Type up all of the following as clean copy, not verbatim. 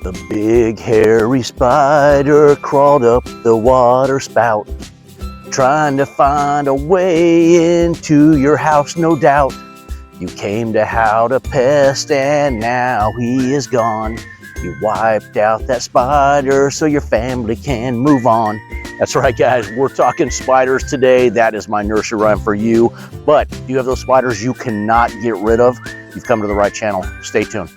The big hairy spider crawled up the water spout, trying to find a way into your house, no doubt. You came to howtopest and now he is gone. You wiped out that spider so your family can move on. That's right, guys, we're talking spiders today. That is my nursery rhyme for you. But if you have those spiders you cannot get rid of, you've come to the right channel. Stay tuned.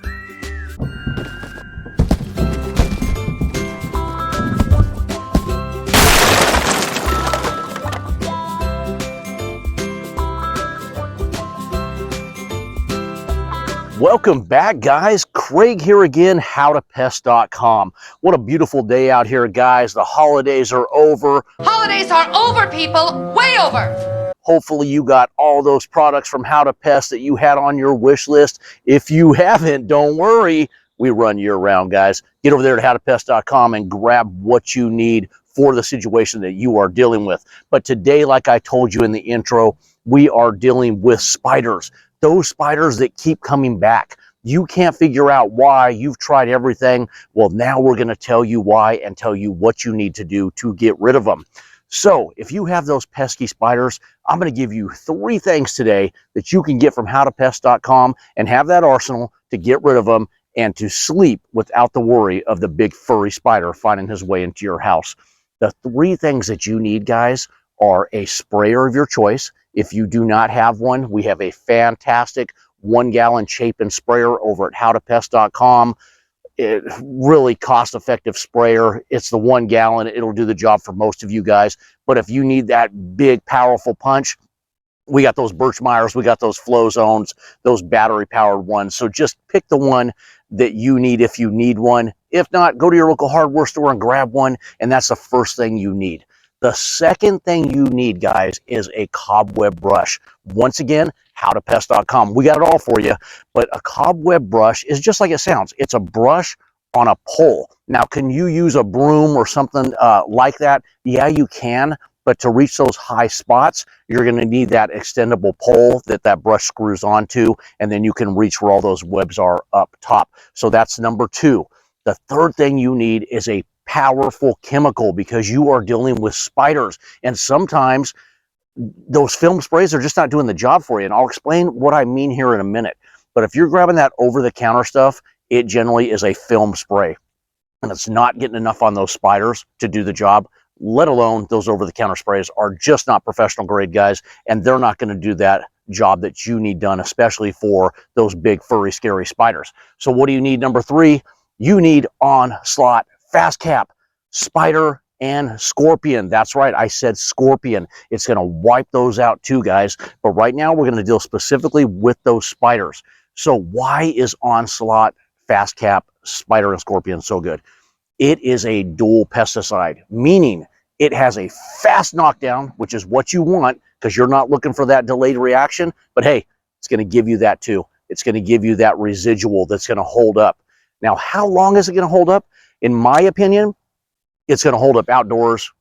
Welcome back, guys. Craig here again, howtopest.com. What a beautiful day out here, guys. The holidays are over. Holidays are over, people. Way over. Hopefully you got all those products from Howtopest that you had on your wish list. If you haven't, don't worry. We run year-round, guys. Get over there to howtopest.com and grab what you need for the situation that you are dealing with. But today, like I told you in the intro, we are dealing with spiders. Those spiders that keep coming back. You can't figure out why. You've tried everything. Well, now we're going to tell you why and tell you what you need to do to get rid of them. So if you have those pesky spiders, I'm going to give you 3 things today that you can get from howtopest.com and have that arsenal to get rid of them and to sleep without the worry of the big furry spider finding his way into your house. The 3 things that you need, guys, are a sprayer of your choice. If you do not have one, we have a fantastic 1-gallon Chapin sprayer over at howtopest.com. Really cost-effective sprayer. It's the 1 gallon. It'll do the job for most of you guys. But if you need that big, powerful punch, we got those Birchmeyers, we got those Flow Zones, those battery-powered ones. So just pick the one that you need if you need one. If not, go to your local hardware store and grab one, and that's the first thing you need. The second thing you need, guys, is a cobweb brush. Once again, howtopest.com. We got it all for you, but a cobweb brush is just like it sounds. It's a brush on a pole. Now, can you use a broom or something like that? Yeah, you can, but to reach those high spots, you're going to need that extendable pole that brush screws onto, and then you can reach where all those webs are up top. So that's number 2. The third thing you need is a powerful chemical, because you are dealing with spiders, and sometimes those film sprays are just not doing the job for you, and I'll explain what I mean here in a minute. But if you're grabbing that over-the-counter stuff, it generally is a film spray, and it's not getting enough on those spiders to do the job, let alone those over-the-counter sprays are just not professional grade, guys, and they're not going to do that job that you need done, especially for those big furry scary spiders. So what do you need? Number 3, you need Onslaught Fast Cap Spider and Scorpion. That's right, I said Scorpion. It's going to wipe those out too, guys. But right now we're going to deal specifically with those spiders. So why is Onslaught Fast Cap Spider and Scorpion so good? It is a dual pesticide, meaning it has a fast knockdown, which is what you want because you're not looking for that delayed reaction. But hey, it's going to give you that too. It's going to give you that residual that's going to hold up. Now, how long is it going to hold up? In my opinion, it's going to hold up outdoors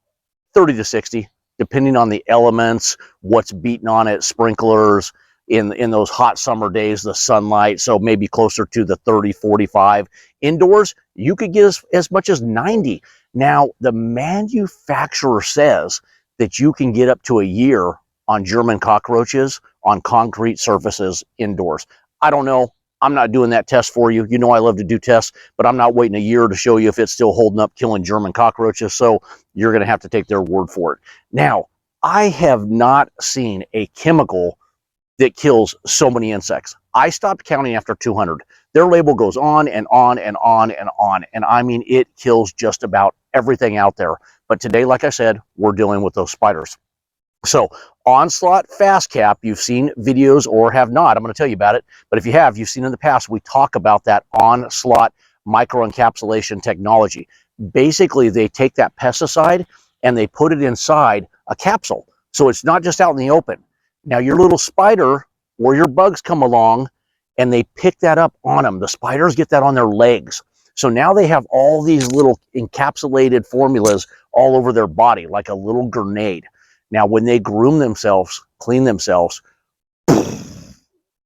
30 to 60, depending on the elements, what's beating on it, sprinklers, in those hot summer days, the sunlight, so maybe closer to the 30, 45. Indoors, you could get as much as 90. Now, the manufacturer says that you can get up to a year on German cockroaches on concrete surfaces indoors. I don't know. I'm not doing that test for you. You know I love to do tests, but I'm not waiting a year to show you if it's still holding up killing German cockroaches, so you're going to have to take their word for it. Now, I have not seen a chemical that kills so many insects. I stopped counting after 200. Their label goes on and on and on and on, and I mean, it kills just about everything out there. But today, like I said, we're dealing with those spiders. So Onslaught Fast Cap, you've seen videos or have not. I'm going to tell you about it. But if you have, you've seen in the past, we talk about that Onslaught microencapsulation technology. Basically, they take that pesticide and they put it inside a capsule. So it's not just out in the open. Now your little spider or your bugs come along and they pick that up on them. The spiders get that on their legs. So now they have all these little encapsulated formulas all over their body, like a little grenade. Now, when they groom themselves, clean themselves,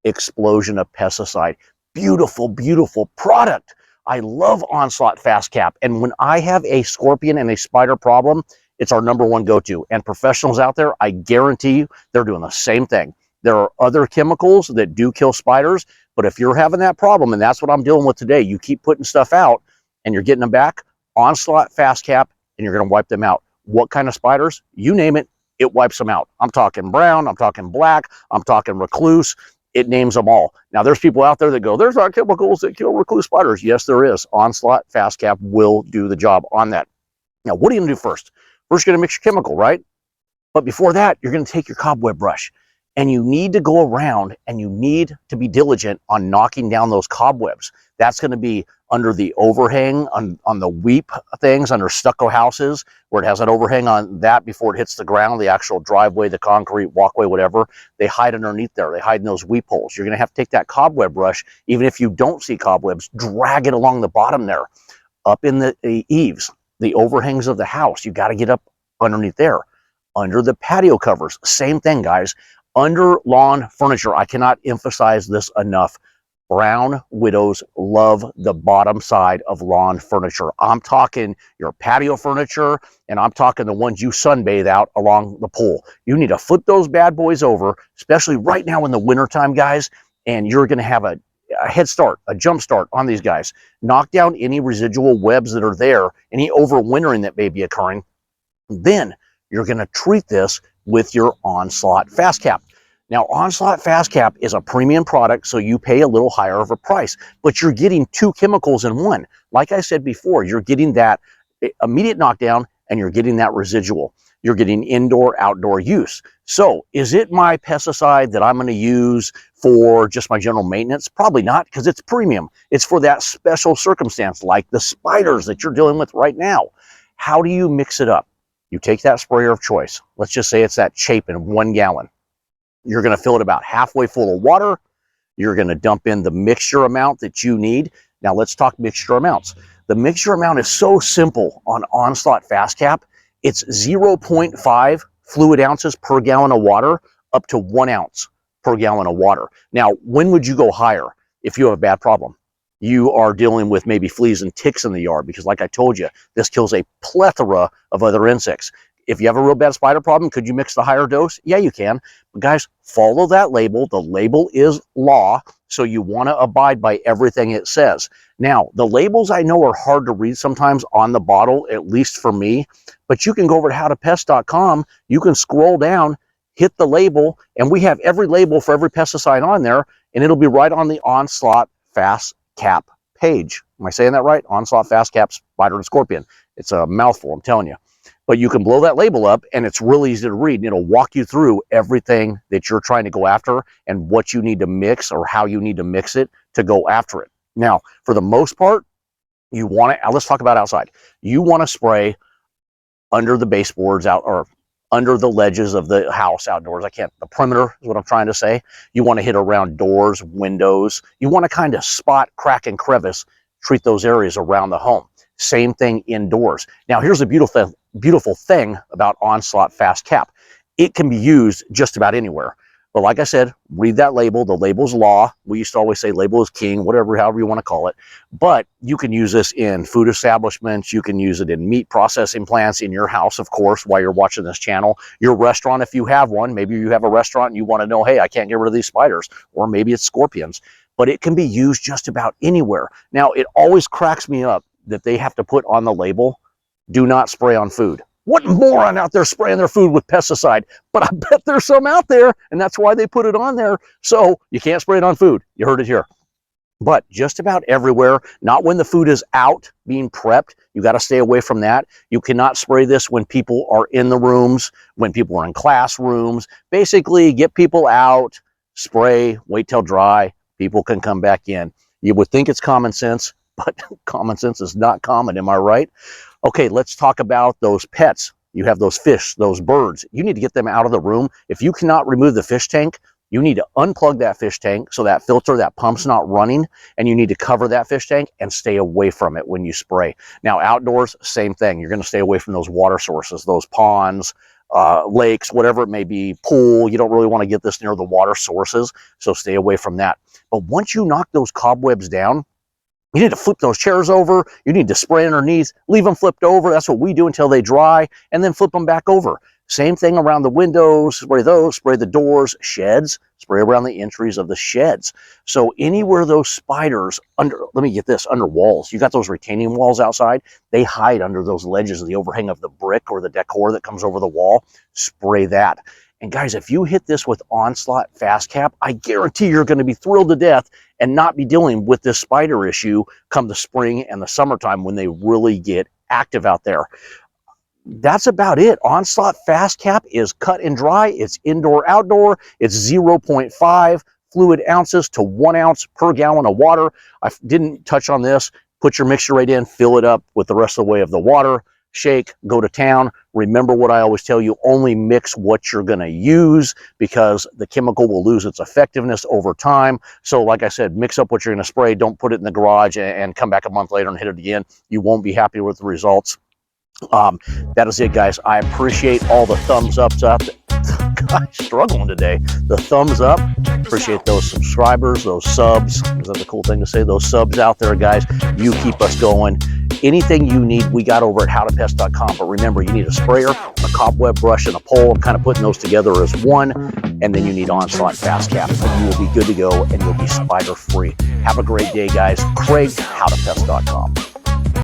explosion of pesticide. Beautiful, beautiful product. I love Onslaught Fast Cap. And when I have a scorpion and a spider problem, it's our #1 go-to. And professionals out there, I guarantee you, they're doing the same thing. There are other chemicals that do kill spiders, but if you're having that problem, and that's what I'm dealing with today, you keep putting stuff out and you're getting them back, Onslaught Fast Cap, and you're going to wipe them out. What kind of spiders? You name it, it wipes them out. I'm talking brown, I'm talking black, I'm talking recluse. It names them all. Now, there's people out there that go, there's not chemicals that kill recluse spiders. Yes, there is. Onslaught Fast Cap will do the job on that. Now, what are you going to do first? First, you're going to mix your chemical, right? But before that, you're going to take your cobweb brush, and you need to go around and you need to be diligent on knocking down those cobwebs. That's going to be under the overhang, on the weep things, under stucco houses, where it has that overhang on that before it hits the ground, the actual driveway, the concrete walkway, whatever. They hide underneath there. They hide in those weep holes. You're going to have to take that cobweb brush, even if you don't see cobwebs, drag it along the bottom there, up in the eaves, the overhangs of the house. You got to get up underneath there. Under the patio covers, same thing, guys. Under lawn furniture, I cannot emphasize this enough. Brown widows love the bottom side of lawn furniture. I'm talking your patio furniture, and I'm talking the ones you sunbathe out along the pool. You need to flip those bad boys over, especially right now in the wintertime, guys, and you're going to have a head start, a jump start on these guys. Knock down any residual webs that are there, any overwintering that may be occurring. Then you're going to treat this with your Onslaught Fast Cap. Now, Onslaught Fast Cap is a premium product, so you pay a little higher of a price, but you're getting 2 chemicals in one. Like I said before, you're getting that immediate knockdown and you're getting that residual. You're getting indoor, outdoor use. So is it my pesticide that I'm going to use for just my general maintenance? Probably not, because it's premium. It's for that special circumstance, like the spiders that you're dealing with right now. How do you mix it up? You take that sprayer of choice. Let's just say it's that Chapin 1 gallon. You're going to fill it about halfway full of water. You're going to dump in the mixture amount that you need. Now let's talk mixture amounts. The mixture amount is so simple on Onslaught Fast Cap. It's 0.5 fluid ounces per gallon of water up to 1 ounce per gallon of water. Now, when would you go higher if you have a bad problem? You are dealing with maybe fleas and ticks in the yard, because like I told you, this kills a plethora of other insects. If you have a real bad spider problem, could you mix the higher dose? Yeah, you can. But guys, follow that label. The label is law, so you want to abide by everything it says. Now, the labels I know are hard to read sometimes on the bottle, at least for me, but you can go over to howtopest.com. You can scroll down, hit the label, and we have every label for every pesticide on there, and it'll be right on the Onslaught Fast Cap page. Am I saying that right? Onslaught Fast Cap Spider and Scorpion. It's a mouthful, I'm telling you. But you can blow that label up, and it's really easy to read, and it'll walk you through everything that you're trying to go after and what you need to mix or how you need to mix it to go after it. Now, for the most part, you want to, let's talk about outside. You want to spray under the baseboards out, or under the ledges of the house outdoors. The perimeter is what I'm trying to say. You want to hit around doors, windows. You want to kind of spot, crack, and crevice, treat those areas around the home. Same thing indoors. Now, here's the beautiful thing about Onslaught Fast Cap. It can be used just about anywhere. But like I said, read that label. The label's law. We used to always say label is king, however you want to call it. But you can use this in food establishments. You can use it in meat processing plants, in your house, of course, while you're watching this channel. Your restaurant, if you have one. Maybe you have a restaurant and you want to know, hey, I can't get rid of these spiders. Or maybe it's scorpions. But it can be used just about anywhere. Now, it always cracks me up that they have to put on the label, do not spray on food. What moron out there spraying their food with pesticide? But I bet there's some out there, and that's why they put it on there. So you can't spray it on food. You heard it here. But just about everywhere, not when the food is out being prepped. You got to stay away from that. You cannot spray this when people are in the rooms, when people are in classrooms. Basically, get people out, spray, wait till dry. People can come back in. You would think it's common sense, but common sense is not common. Am I right? Okay, let's talk about those pets. You have those fish, those birds. You need to get them out of the room. If you cannot remove the fish tank, you need to unplug that fish tank so that filter, that pump's not running, and you need to cover that fish tank and stay away from it when you spray. Now, outdoors, same thing. You're going to stay away from those water sources, those ponds, lakes, whatever it may be, pool. You don't really want to get this near the water sources, so stay away from that. But once you knock those cobwebs down, You need to flip those chairs over. You need to spray underneath, leave them flipped over. That's what we do until they dry, and then flip them back over. Same thing around the windows, spray those, spray the doors, sheds, spray around the entries of the sheds. So anywhere those spiders under, let me get this, under walls, you got those retaining walls outside, they hide under those ledges of the overhang of the brick or the decor that comes over the wall, spray that. And guys, if you hit this with Onslaught Fast Cap, I guarantee you're going to be thrilled to death and not be dealing with this spider issue come the spring and the summertime when they really get active out there. That's about it. Onslaught Fast Cap is cut and dry. It's indoor, outdoor. It's 0.5 fluid ounces to 1 ounce per gallon of water. I didn't touch on this. Put your mixture right in, fill it up with the rest of the way of the water, shake, go to town. Remember what I always tell you, only mix what you're going to use because the chemical will lose its effectiveness over time. So like I said, mix up what you're going to spray. Don't put it in the garage and come back a month later and hit it again. You won't be happy with the results. That is it, guys. I appreciate all the thumbs ups up. Gosh, struggling today. The thumbs up. Appreciate those subscribers, those subs. Is that the cool thing to say? Those subs out there, guys. You keep us going. Anything you need, we got over at howtopest.com. But remember, you need a sprayer, a cobweb brush, and a pole. I'm kind of putting those together as one. And then you need Onslaught Fast Cap. And you will be good to go, and you'll be spider free. Have a great day, guys. Craig, howtopest.com.